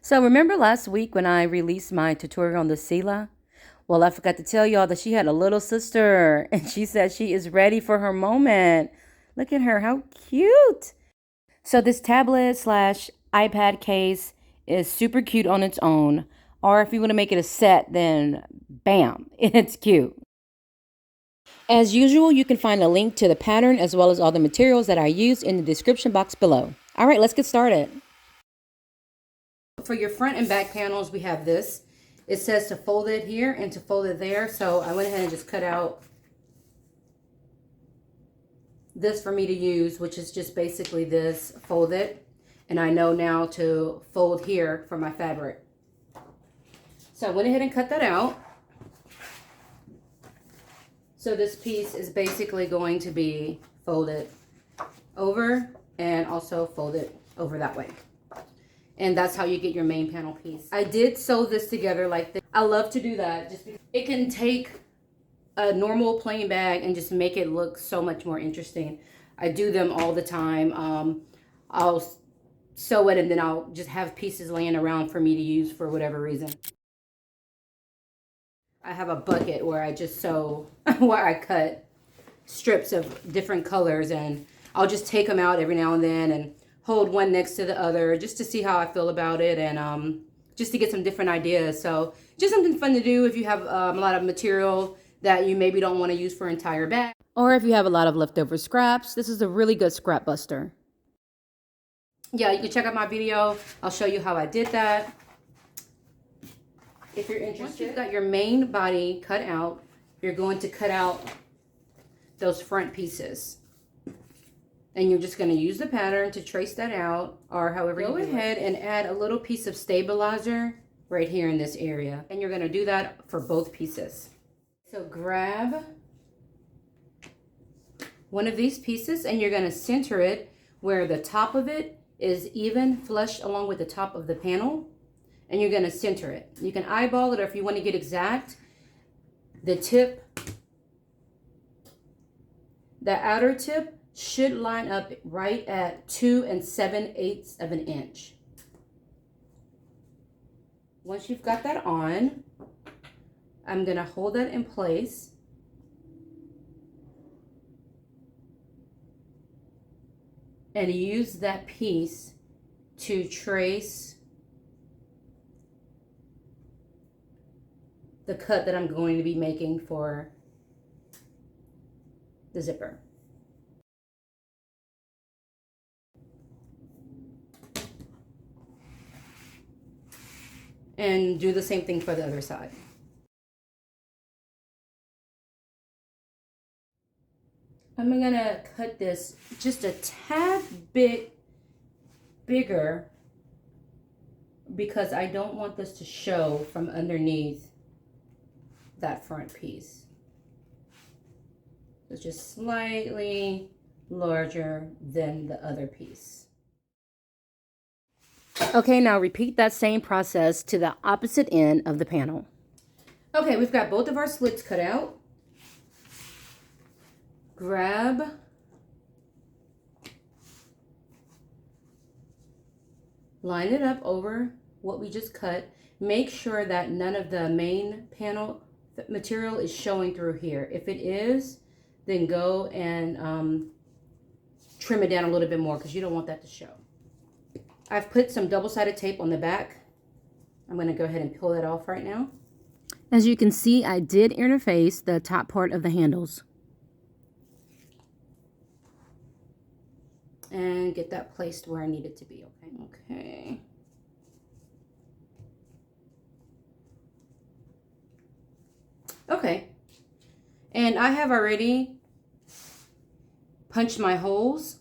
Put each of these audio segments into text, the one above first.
So remember last week when I released my tutorial on the Ceyhla? Well, I forgot to tell y'all that she had a little sister and she said she is ready for her moment. Look at her, how cute. So this tablet slash iPad case is super cute on its own. Or if you want to make it a set, then bam, it's cute. As usual, you can find a link to the pattern as well as all the materials that I used in the description box below. All right, let's get started. For your front and back panels, we have this. It says to fold it here and to fold it there. So I went ahead and just cut out this for me to use, which is just basically this, fold it. And I know now to fold here for my fabric. So I went ahead and cut that out. So this piece is basically going to be folded over and also folded over that way. And that's how you get your main panel piece. I did sew this together like this. I love to do that just because it can take a normal plain bag and just make it look so much more interesting. I do them all the time. I'll sew it and then I'll just have pieces laying around for me to use for whatever reason. I have a bucket where I just sew, where I cut strips of different colors, and I'll just take them out every now and then and hold one next to the other just to see how I feel about it, and just to get some different ideas. So just something fun to do if you have a lot of material that you maybe don't want to use for an entire bag. Or if you have a lot of leftover scraps, this is a really good scrap buster. Yeah, you can check out my video. I'll show you how I did that if you're interested. Once you've got your main body cut out, you're going to cut out those front pieces. And you're just going to use the pattern to trace that out, or however you go ahead and add a little piece of stabilizer right here in this area. And you're going to do that for both pieces. So grab one of these pieces and you're going to center it where the top of it is even flush along with the top of the panel. And you're going to center it. You can eyeball it, or if you want to get exact, the tip, the outer tip, should line up right at 2 7/8 of an inch. Once you've got that on, I'm going to hold that in place. And use that piece to trace the cut that I'm going to be making for the zipper. And do the same thing for the other side. I'm gonna cut this just a tad bit bigger because I don't want this to show from underneath that front piece. It's just slightly larger than the other piece. Okay, now repeat that same process to the opposite end of the panel. Okay, we've got both of our slits cut out. Grab line it up over what we just cut. Make sure that none of the main panel material is showing through here. If it is, then go and trim it down a little bit more because you don't want that to show. I've put some double-sided tape on the back. I'm going to go ahead and peel that off right now. As you can see, I did interface the top part of the handles. And get that placed where I need it to be, okay? Okay. Okay. And I have already punched my holes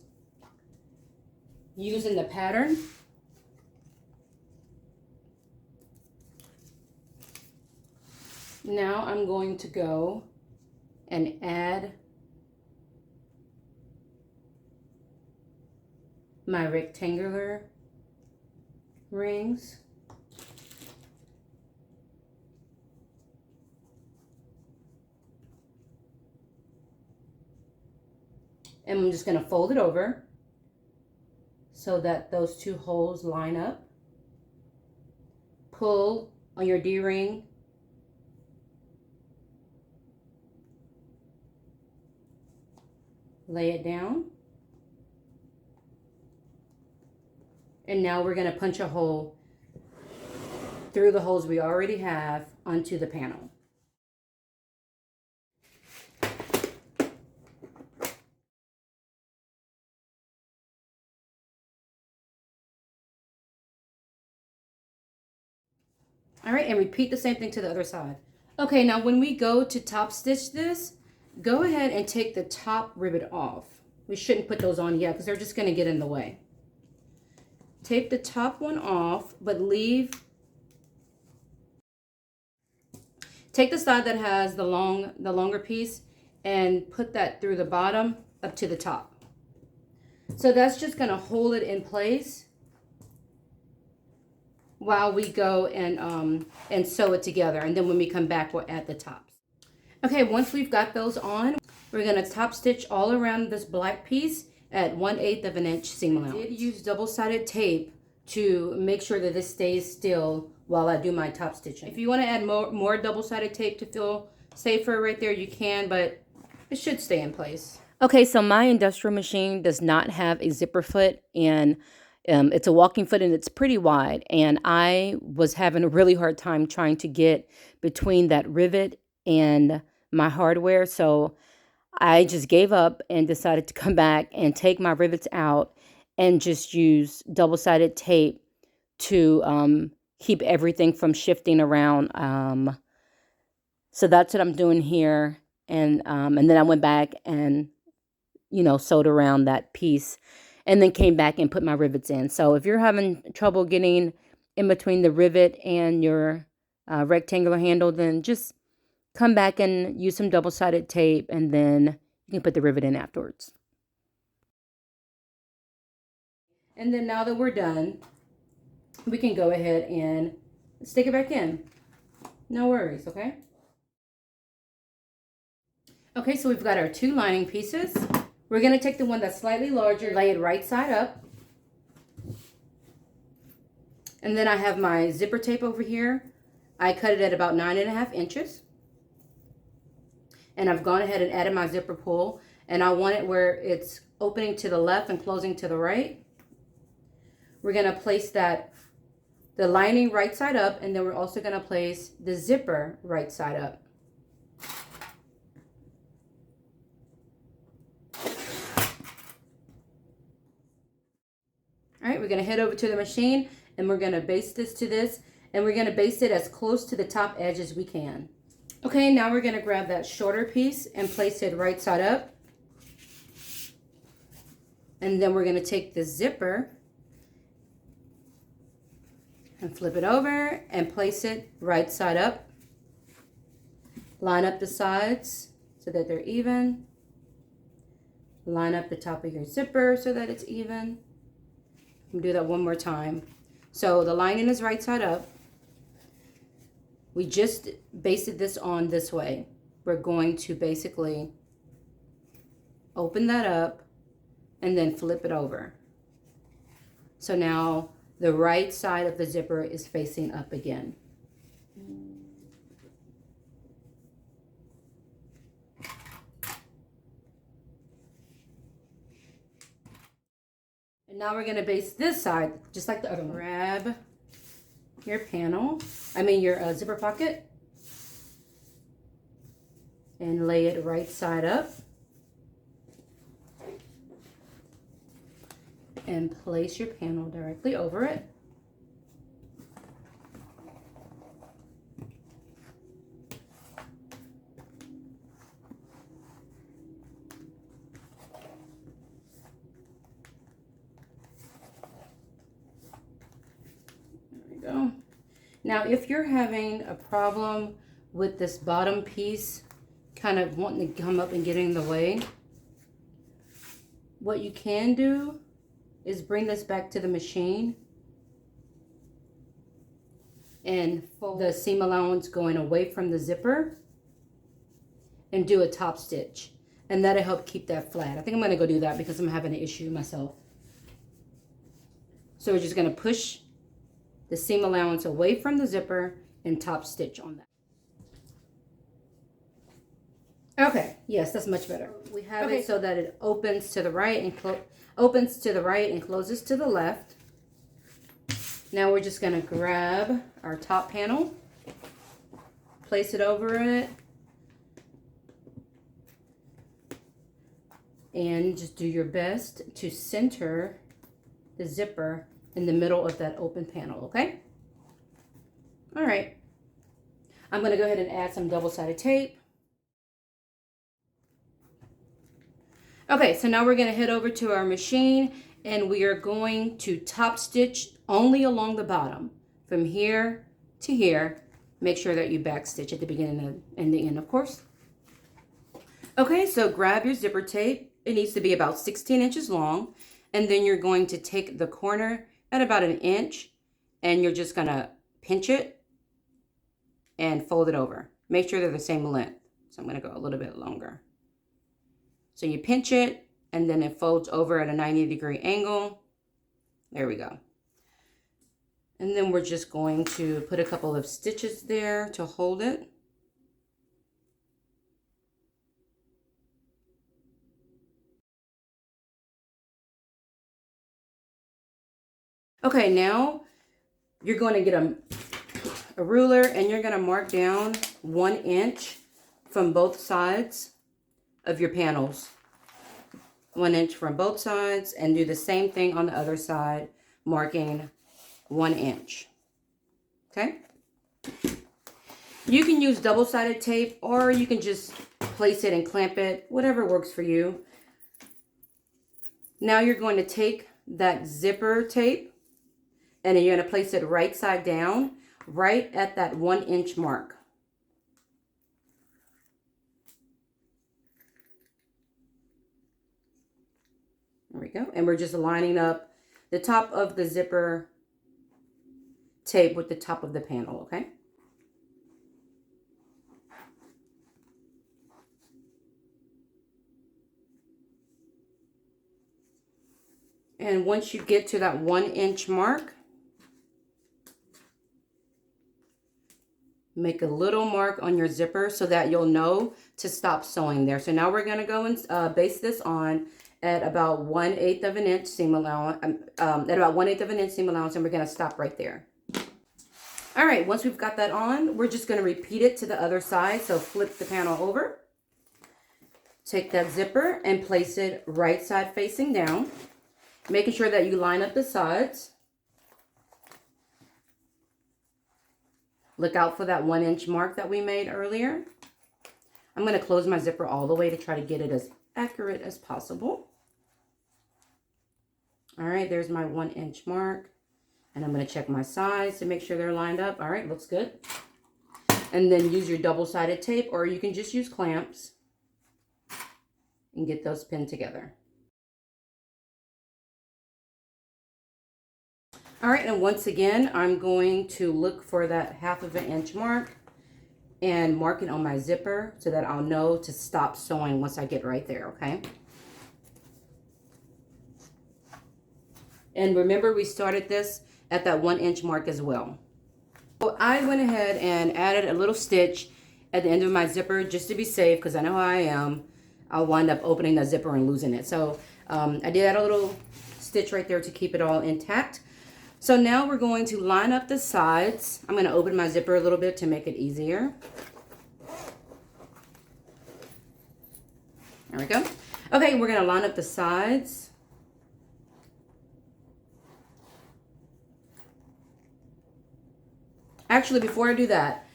using the pattern. Now I'm going to go and add my rectangular rings. And I'm just going to fold it over so that those two holes line up. pull on your D-ring. Lay it down. And now we're going to punch a hole through the holes we already have onto the panel. All right, and repeat the same thing to the other side. Okay, now when we go to top stitch this, go ahead and take the top rivet off. We shouldn't put those on yet because they're just going to get in the way. Take the top one off, but take the side that has the longer piece and put that through the bottom up to the top. So that's just going to hold it in place while we go and sew it together, and then when we come back, we'll add the tops. Okay, once we've got those on, we're going to top stitch all around this black piece at 1/8 of an inch seam allowance. I did use double-sided tape to make sure that this stays still while I do my top stitching. If you want to add more double-sided tape to feel safer right there, you can, but it should stay in place. Okay, so my industrial machine does not have a zipper foot, and it's a walking foot and it's pretty wide, and I was having a really hard time trying to get between that rivet and my hardware, so I just gave up and decided to come back and take my rivets out and just use double-sided tape to keep everything from shifting around. So that's what I'm doing here, and then I went back and sewed around that piece, and then came back and put my rivets in. So if you're having trouble getting in between the rivet and your rectangular handle, then just come back and use some double-sided tape, and then you can put the rivet in afterwards. And then now that we're done, we can go ahead and stick it back in. No worries, okay? Okay, so we've got our two lining pieces. We're going to take the one that's slightly larger, lay it right side up. And then I have my zipper tape over here. I cut it at about 9.5 inches. And I've gone ahead and added my zipper pull. And I want it where it's opening to the left and closing to the right. We're going to place the lining right side up, and then we're also going to place the zipper right side up. All right, we're going to head over to the machine, and we're going to baste this to this, and we're going to baste it as close to the top edge as we can. Okay, now we're going to grab that shorter piece and place it right side up. And then we're going to take the zipper and flip it over and place it right side up. Line up the sides so that they're even. Line up the top of your zipper so that it's even. I'm gonna do that one more time. So the lining is right side up. We just basted this on this way. We're going to basically open that up and then flip it over. So now the right side of the zipper is facing up again. And now we're going to baste this side just like the other one. Grab your your zipper pocket, and lay it right side up. And place your panel directly over it. There we go. Now, if you're having a problem with this bottom piece kind of wanting to come up and get in the way, what you can do is bring this back to the machine and fold the seam allowance going away from the zipper and do a top stitch. And that'll help keep that flat. I think I'm gonna go do that because I'm having an issue myself. So we're just gonna push the seam allowance away from the zipper and top stitch on that. Okay, yes, that's much better. We have it so that it opens to the right and closes to the left. Now we're just gonna grab our top panel, place it over it, and just do your best to center the zipper in the middle of that open panel, okay? All right, I'm gonna go ahead and add some double-sided tape. Okay, so now we're gonna head over to our machine and we are going to top stitch only along the bottom from here to here. Make sure that you back stitch at the beginning and the end, of course. Okay, so grab your zipper tape. It needs to be about 16 inches long. And then you're going to take the corner at about 1 inch and you're just gonna pinch it and fold it over. Make sure they're the same length. So I'm gonna go a little bit longer. So you pinch it and then it folds over at a 90-degree angle. There we go. And then we're just going to put a couple of stitches there to hold it. Okay, now you're going to get a ruler and you're going to mark down 1 inch from both sides of your panels. 1 inch from both sides, and do the same thing on the other side, marking 1 inch. Okay? You can use double-sided tape or you can just place it and clamp it, whatever works for you. Now you're going to take that zipper tape and then you're going to place it right side down, right at that 1 inch mark. There we go. And we're just lining up the top of the zipper tape with the top of the panel, okay? And once you get to that 1 inch mark, make a little mark on your zipper so that you'll know to stop sewing there. So now we're going to go and base this on at about 1/8 of an inch seam allowance, and we're going to stop right there. All right, once we've got that on, we're just going to repeat it to the other side. So flip the panel over, take that zipper and place it right side facing down, making sure that you line up the sides. Look out for that 1 inch mark that we made earlier. I'm going to close my zipper all the way to try to get it as accurate as possible. All right, there's my 1 inch mark. And I'm going to check my sides to make sure they're lined up. All right, looks good. And then use your double-sided tape, or you can just use clamps and get those pinned together. All right, and once again, I'm going to look for that 1/2 inch mark and mark it on my zipper so that I'll know to stop sewing once I get right there, okay? And remember, we started this at that 1 inch mark as well. So I went ahead and added a little stitch at the end of my zipper just to be safe, because I know how I am. I'll wind up opening the zipper and losing it. So I did add a little stitch right there to keep it all intact. So now we're going to line up the sides. I'm going to open my zipper a little bit to make it easier. There we go. Okay, we're going to line up the sides. Actually, before I do that,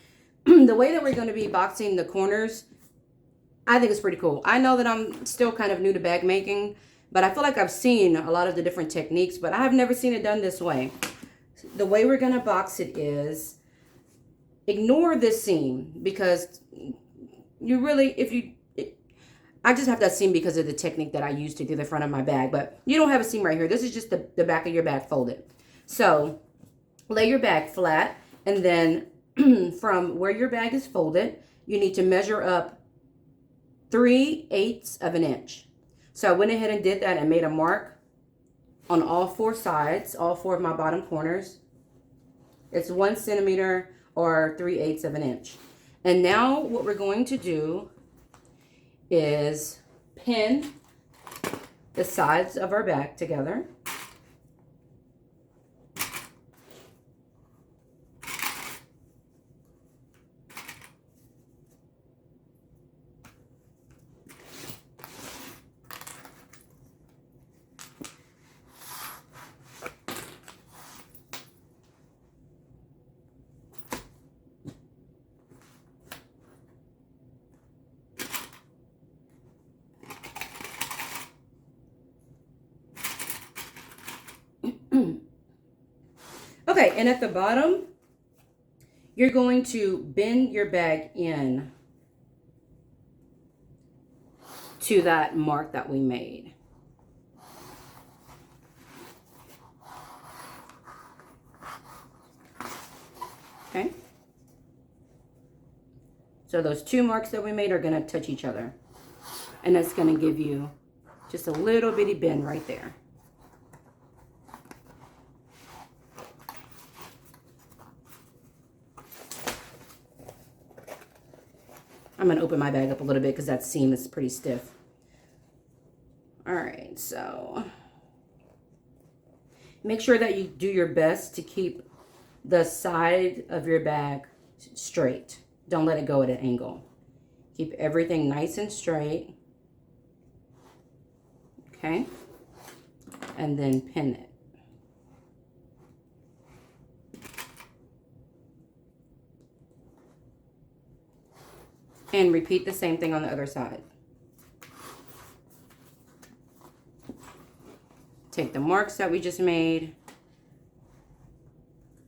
the way that we're going to be boxing the corners, I think it's pretty cool. I know that I'm still kind of new to bag making, but I feel like I've seen a lot of the different techniques, but I have never seen it done this way. The way we're going to box it is, ignore this seam, because you really, I just have that seam because of the technique that I use to do the front of my bag, but you don't have a seam right here. This is just the back of your bag folded. So lay your bag flat, and then from where your bag is folded, you need to measure up 3/8 of an inch. So I went ahead and did that and made a mark on all 4 sides, all 4 of my bottom corners. It's 1 centimeter or 3/8 of an inch. And now what we're going to do is pin the sides of our bag together. Okay, and at the bottom, you're going to bend your bag in to that mark that we made. Okay? So those 2 marks that we made are going to touch each other. And that's going to give you just a little bitty bend right there. I'm going to open my bag up a little bit because that seam is pretty stiff. All right, so make sure that you do your best to keep the side of your bag straight. Don't let it go at an angle. Keep everything nice and straight. Okay, and then pin it. And repeat the same thing on the other side. Take the marks that we just made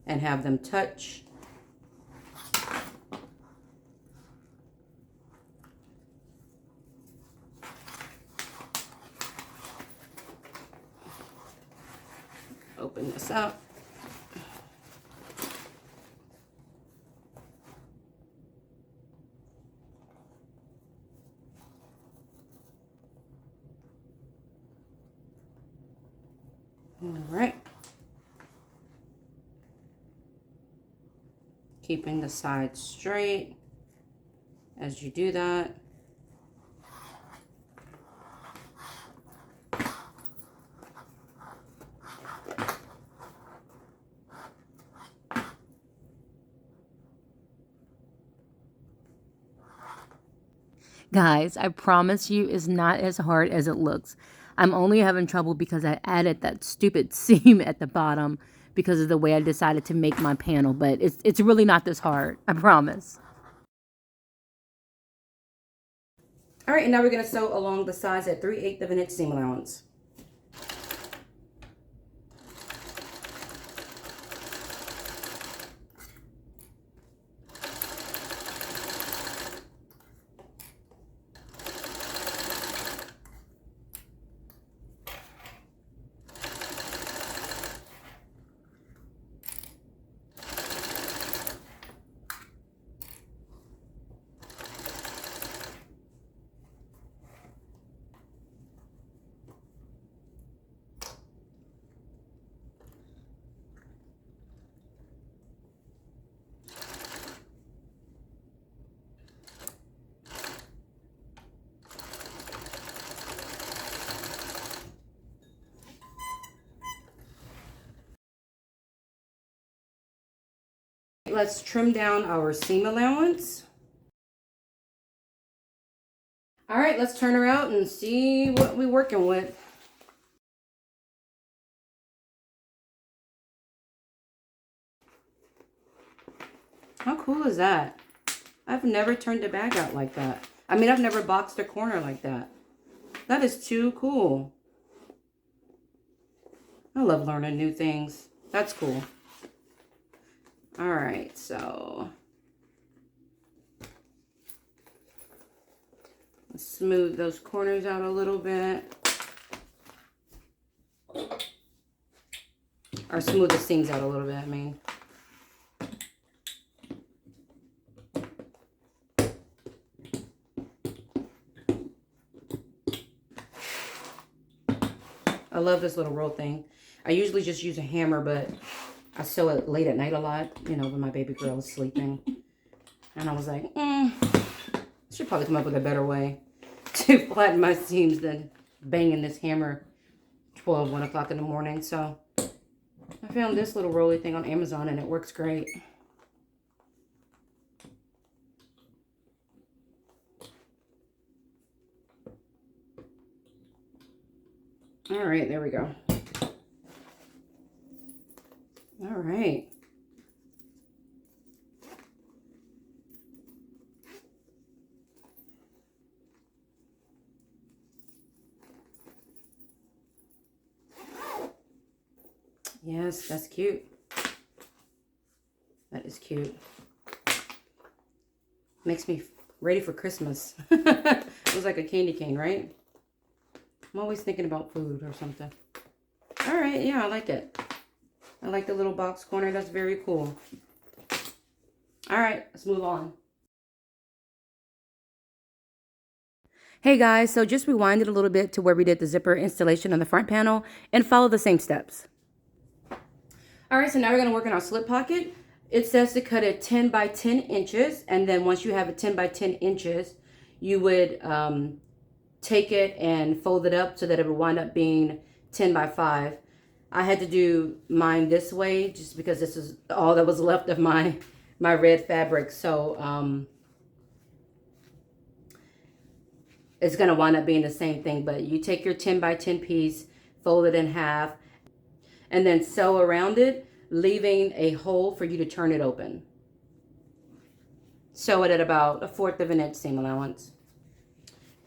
and have them touch. Open this up. All right. Keeping the sides straight as you do that. Guys, I promise you it's not as hard as it looks. I'm only having trouble because I added that stupid seam at the bottom because of the way I decided to make my panel. But it's really not this hard, I promise. All right, and now we're going to sew along the sides at 3/8 of an inch seam allowance. Let's trim down our seam allowance. All right, let's turn her out and see what we're working with. How cool is that? I've never turned a bag out like that. I mean, I've never boxed a corner like that. That is too cool. I love learning new things. That's cool. All right, so let's smooth those corners out a little bit. Or smooth the seams out a little bit, I mean. I love this little roll thing. I usually just use a hammer, but I sew it late at night a lot, you know, when my baby girl is sleeping. And I was like, I should probably come up with a better way to flatten my seams than banging this hammer 1 o'clock in the morning. So I found this little roly thing on Amazon and it works great. All right, there we go. All right. Yes, that's cute. That is cute. Makes me ready for Christmas. It was like a candy cane, right? I'm always thinking about food or something. All right, yeah, I like it. I like the little box corner. That's very cool. All right, let's move on. Hey guys, so just rewind it a little bit to where we did the zipper installation on the front panel and follow the same steps. All right, so now we're gonna work on our slip pocket. It says to cut it 10 by 10 inches. And then once you have it 10 by 10 inches, you would take it and fold it up so that it would wind up being 10 by 5. I had to do mine this way just because this is all that was left of my red fabric. So it's going to wind up being the same thing. But you take your 10 by 10 piece, fold it in half, and then sew around it, leaving a hole for you to turn it open. Sew it at about 1/4 of an inch seam allowance.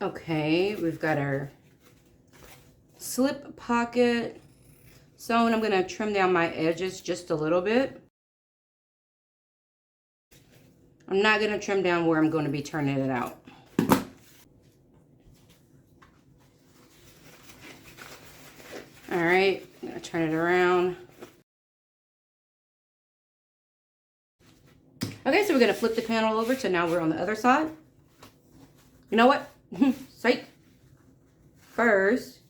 Okay, we've got our slip pocket sewn. I'm going to trim down my edges just a little bit. I'm not going to trim down where I'm going to be turning it out. All right, I'm going to turn it around. Okay, so we're going to flip the panel over, so now we're on the other side. You know what? Psych. First,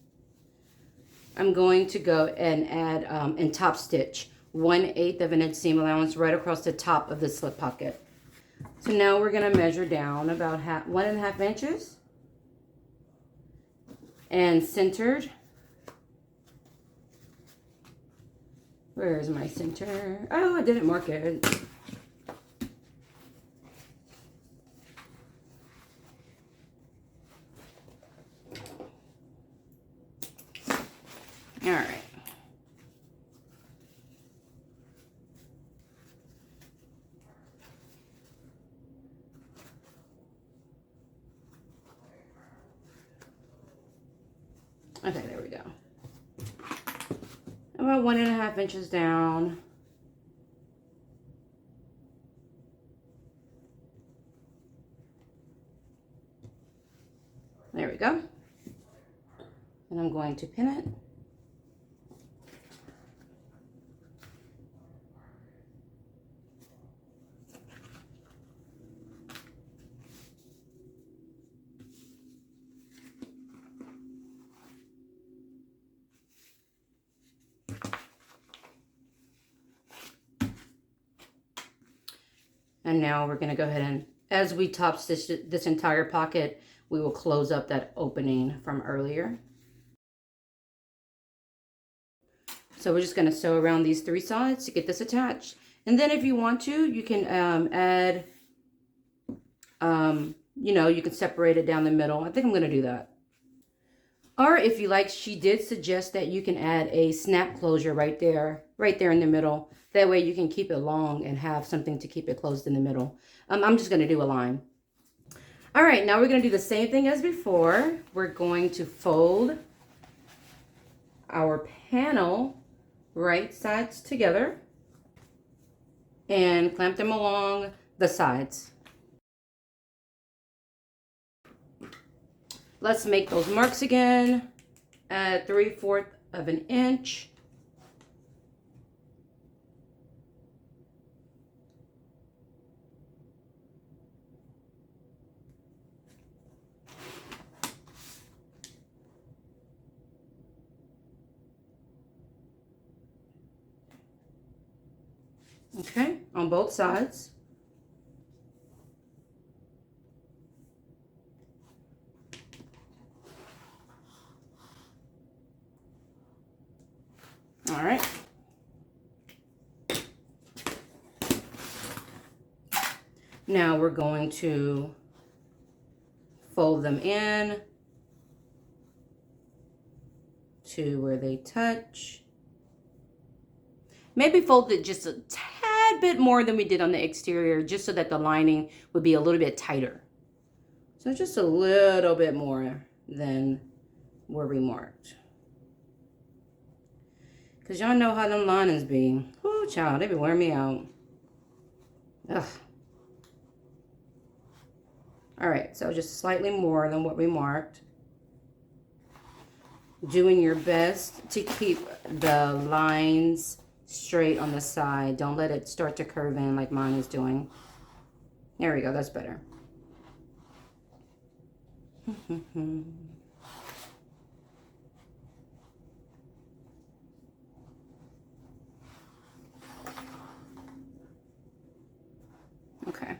I'm going to go and add and top stitch 1/8 of an inch seam allowance right across the top of the slip pocket. So now we're going to measure down about 1.5 inches and centered. Where is my center? Oh, I didn't mark it. All right. Okay, there we go. About 1.5 inches down. There we go. And I'm going to pin it. And now we're going to go ahead and, as we top stitch this entire pocket, we will close up that opening from earlier. So we're just going to sew around these 3 sides to get this attached. And then if you want to, you can add, you know, you can separate it down the middle. I think I'm going to do that. Or if you like, she did suggest that you can add a snap closure right there in the middle. That way you can keep it long and have something to keep it closed in the middle. I'm just going to do a line. All right, now we're going to do the same thing as before. We're going to fold our panel right sides together and clamp them along the sides. Let's make those marks again at 3/4 of an inch. Okay, on both sides. All right. Now we're going to fold them in to where they touch. Maybe fold it just a tad bit more than we did on the exterior, just so that the lining would be a little bit tighter. So just a little bit more than where we marked. Because y'all know how them linings be. Oh, child, they be wearing me out. Ugh. All right, so just slightly more than what we marked. Doing your best to keep the lines straight on the side. Don't let it start to curve in like mine is doing. There we go, that's better. Okay.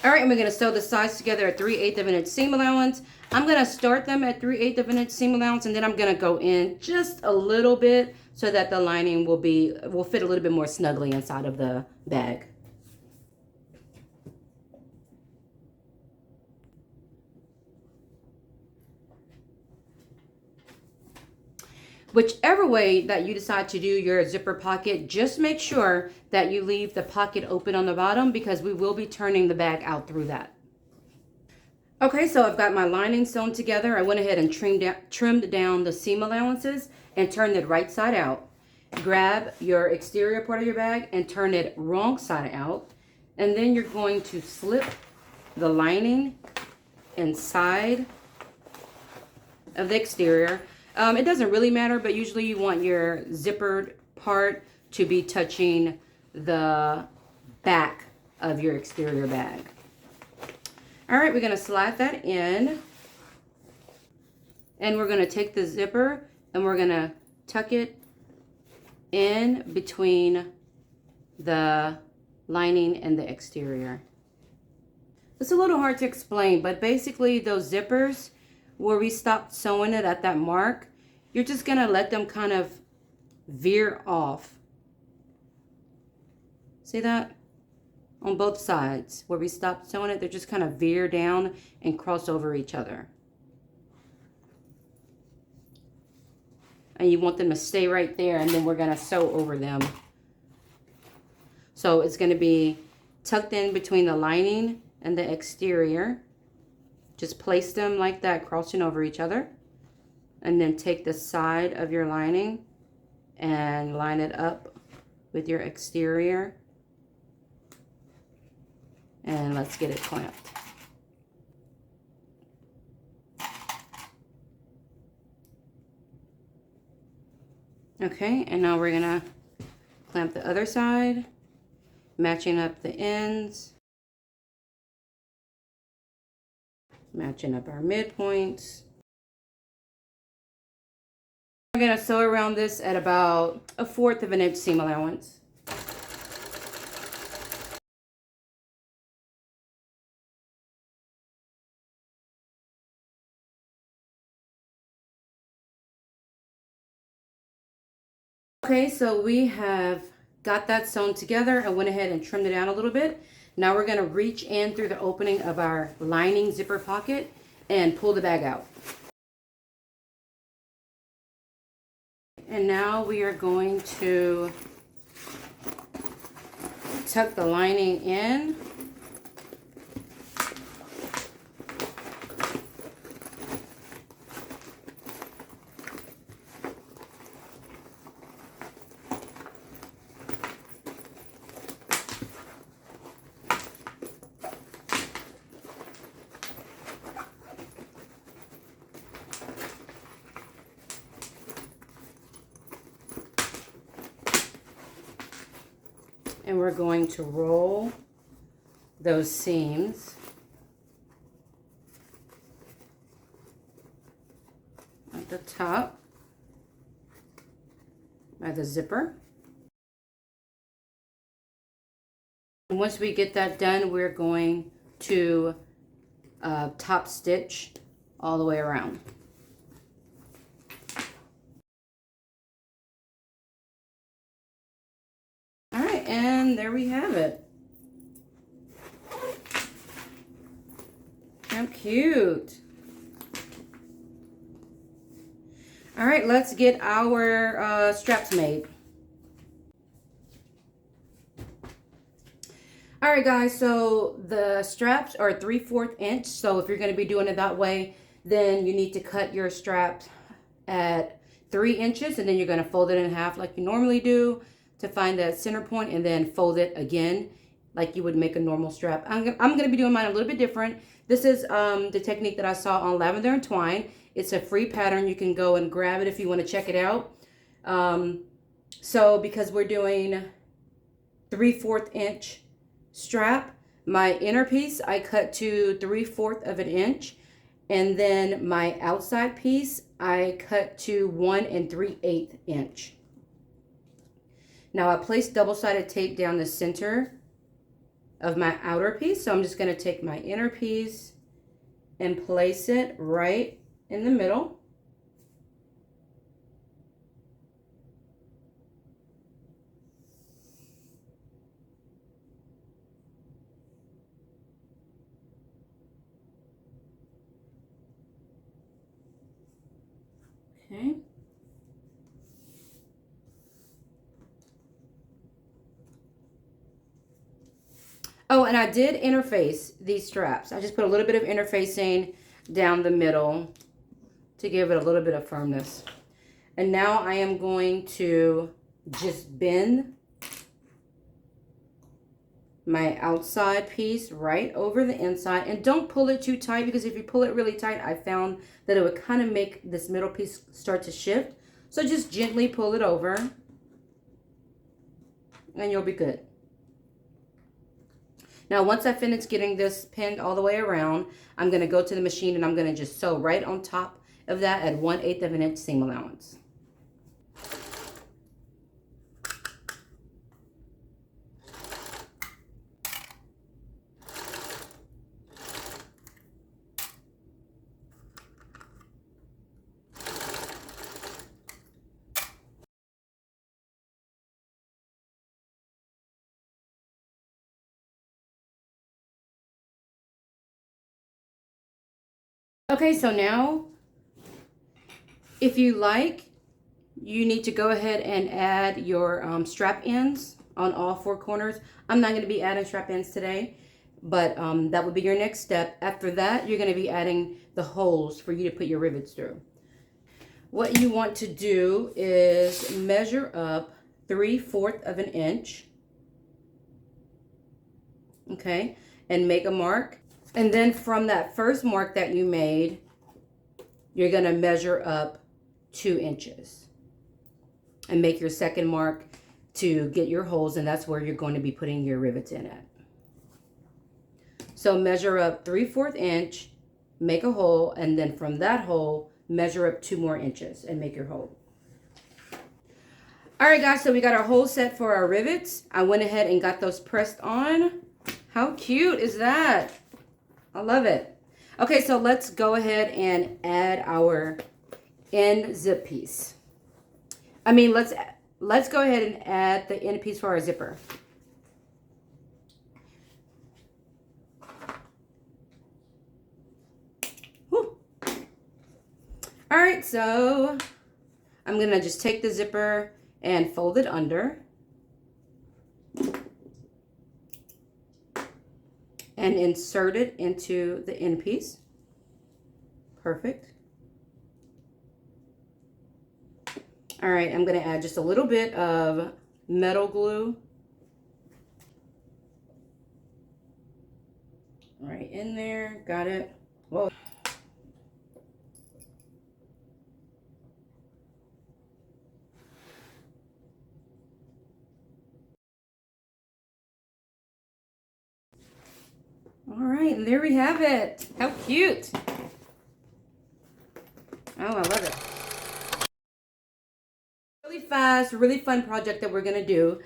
All right, and we're going to sew the sides together at 3/8 of an inch seam allowance. I'm going to start them at 3/8 of an inch seam allowance, and then I'm going to go in just a little bit so that the lining will fit a little bit more snugly inside of the bag. Whichever way that you decide to do your zipper pocket, just make sure that you leave the pocket open on the bottom, because we will be turning the bag out through that. Okay, so I've got my lining sewn together. I went ahead and trimmed down the seam allowances and turned it right side out. Grab your exterior part of your bag and turn it wrong side out. And then you're going to slip the lining inside of the exterior. It doesn't really matter, but usually you want your zippered part to be touching the back of your exterior bag. All right, we're going to slide that in. And we're going to take the zipper and we're going to tuck it in between the lining and the exterior. It's a little hard to explain, but basically those zippers, where we stopped sewing it at that mark, you're just going to let them kind of veer off. See that? On both sides, where we stopped sewing it, they're just kind of veer down and cross over each other. And you want them to stay right there, and then we're going to sew over them. So it's going to be tucked in between the lining and the exterior. Just place them like that, crossing over each other. And then take the side of your lining and line it up with your exterior. And let's get it clamped. Okay, and now we're gonna clamp the other side, matching up the ends. Matching up our midpoints. We're going to sew around this at about 1/4 of an inch seam allowance. Okay, so we have got that sewn together. I went ahead and trimmed it down a little bit. Now we're going to reach in through the opening of our lining zipper pocket and pull the bag out. And now we are going to tuck the lining in. And we're going to roll those seams the top by the zipper. And once we get that done, we're going to top stitch all the way around. All right, and there we have it. How cute. All right, let's get our straps made. All right, guys, so the straps are 3/4 inch. So if you're going to be doing it that way, then you need to cut your straps at 3 inches, and then you're going to fold it in half like you normally do to find that center point, and then fold it again like you would make a normal strap. I'm going to be doing mine a little bit different. This is the technique that I saw on Lavender and Twine. It's a free pattern. You can go and grab it if you want to check it out. So because we're doing 3/4 inch strap, my inner piece I cut to 3/4 of an inch, and then my outside piece I cut to 1 3/8 inch. Now I placed double-sided tape down the center of my outer piece, so I'm just going to take my inner piece and place it right in the middle. Okay. Oh, and I did interface these straps. I just put a little bit of interfacing down the middle to give it a little bit of firmness. And now I am going to just bend my outside piece right over the inside. And don't pull it too tight, because if you pull it really tight, I found that it would kind of make this middle piece start to shift. So just gently pull it over and you'll be good. Now, once I finish getting this pinned all the way around, I'm going to go to the machine and I'm going to just sew right on top of that at 1/8 of an inch seam allowance. Okay, so now, if you like, you need to go ahead and add your strap ends on all 4 corners. I'm not going to be adding strap ends today, but that would be your next step. After that, you're going to be adding the holes for you to put your rivets through. What you want to do is measure up 3/4 of an inch, okay, and make a mark. And then from that first mark that you made, you're going to measure up 2 inches and make your second mark to get your holes, and that's where you're going to be putting your rivets in at. So measure up 3/4 inch, make a hole, and then from that hole, measure up 2 more inches and make your hole. All right, guys, so we got our hole set for our rivets. I went ahead and got those pressed on. How cute is that? I love it. Okay, so let's go ahead and add our end zip piece. Let's go ahead and add the end piece for our zipper. Whew. All right, so I'm gonna just take the zipper and fold it under. And insert it into the end piece. Perfect. All right, I'm going to add just a little bit of metal glue right in there. Got it. Whoa. All right, and there we have it. How cute. Oh, I love it. fast, really fun project that we're going to do.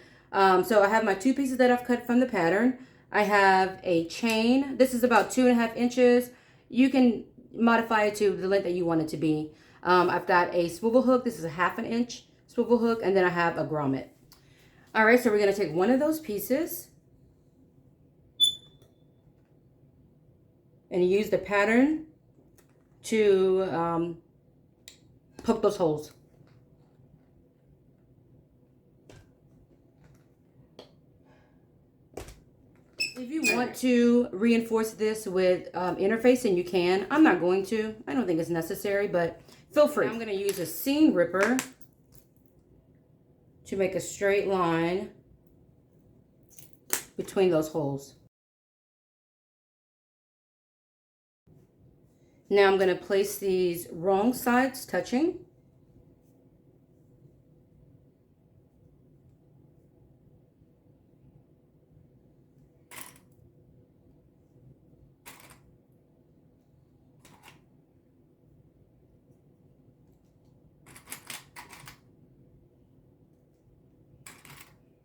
So I have my 2 pieces that I've cut from the pattern. I have a chain. This is about 2.5 inches. You can modify it to the length that you want it to be. I've got a swivel hook. This is a 1/2 inch swivel hook. And then I have a grommet. All right, so we're going to take one of those pieces and use the pattern to poke those holes. If you want to reinforce this with interfacing, you can. I'm not going to. I don't think it's necessary, but feel free. I'm going to use a seam ripper to make a straight line between those holes. Now I'm going to place these wrong sides touching.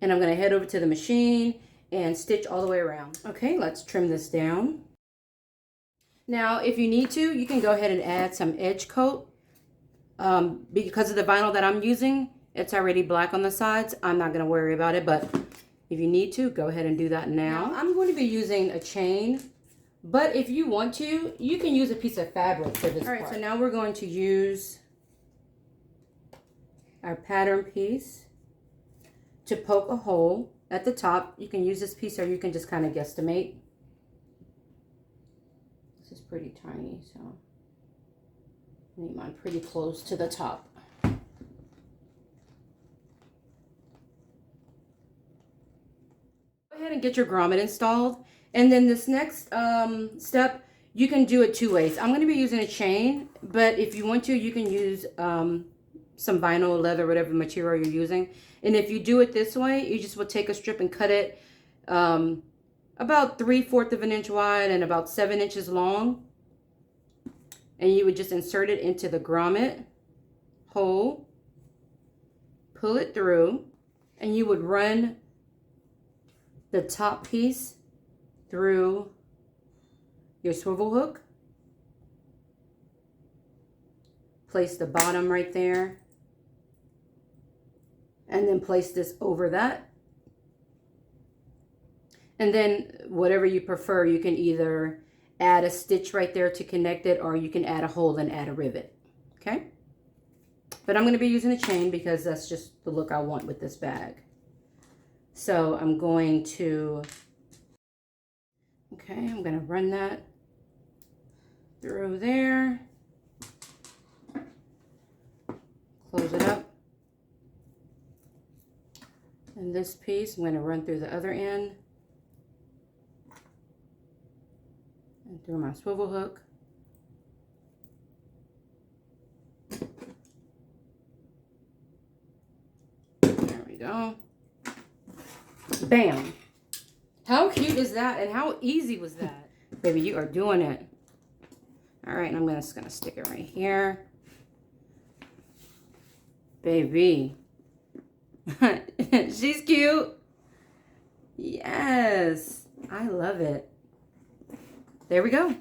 And I'm going to head over to the machine and stitch all the way around. Okay, let's trim this down. Now, if you need to, you can go ahead and add some edge coat. Because of the vinyl that I'm using, it's already black on the sides. I'm not going to worry about it, but if you need to, go ahead and do that now. I'm going to be using a chain, but if you want to, you can use a piece of fabric for this part. All right, so now we're going to use our pattern piece to poke a hole at the top. You can use this piece or you can just kind of guesstimate. This is pretty tiny, so I need mine pretty close to the top. Go ahead and get your grommet installed. And then this next step, you can do it 2 ways. I'm going to be using a chain, but if you want to, you can use some vinyl, leather, whatever material you're using. And if you do it this way, you just will take a strip and cut it about 3/4 of an inch wide and about 7 inches long. And you would just insert it into the grommet hole, pull it through, and you would run the top piece through your swivel hook. Place the bottom right there. And then place this over that. And then whatever you prefer, you can either add a stitch right there to connect it, or you can add a hole and add a rivet. Okay? But I'm going to be using a chain because that's just the look I want with this bag. So I'm going to, okay, I'm going to run that through there. Close it up. And this piece, I'm going to run through the other end. And through my swivel hook. There we go. Bam. How cute is that? And how easy was that? Baby, you are doing it. All right, and I'm just going to stick it right here. Baby. She's cute. Yes. I love it. There we go.